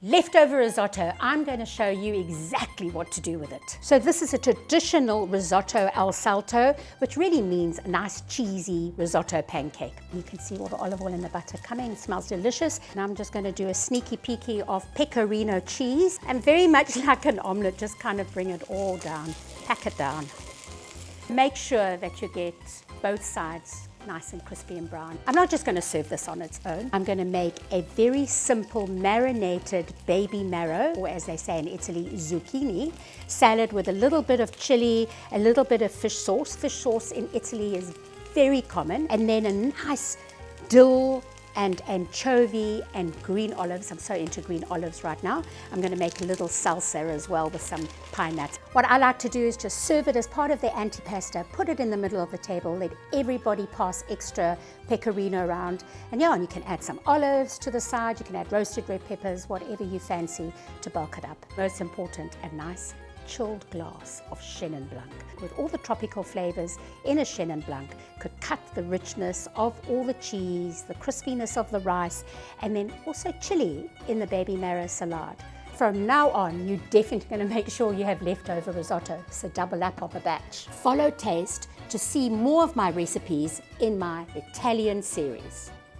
Leftover risotto, I'm going to show you exactly what to do with it. So this is a traditional risotto al salto, which really means a nice cheesy risotto pancake. You can see all the olive oil and the butter coming, it smells delicious. Now I'm just going to do a sneaky peeky of pecorino cheese, and very much like an omelette, just kind of bring it all down, pack it down. Make sure that you get both sides nice and crispy and brown. I'm not just going to serve this on its own. I'm going to make a very simple marinated baby marrow, or as they say in Italy, zucchini, salad with a little bit of chili, a little bit of fish sauce. Fish sauce in Italy is very common. And then a nice dill and anchovy and green olives. I'm so into green olives right now. I'm going to make a little salsa as well with some pine nuts. What I like to do is just serve it as part of the antipasta, put it in the middle of the table, let everybody pass extra pecorino around. And yeah, and you can add some olives to the side, you can add roasted red peppers, whatever you fancy to bulk it up. Most important, a nice chilled glass of Chenin Blanc. With all the tropical flavors in a Chenin Blanc, could cut the richness of all the cheese, the crispiness of the rice, and then also chili in the baby marrow salad. From now on, you're definitely going to make sure you have leftover risotto, so double up on the batch. Follow Taste to see more of my recipes in my Italian series.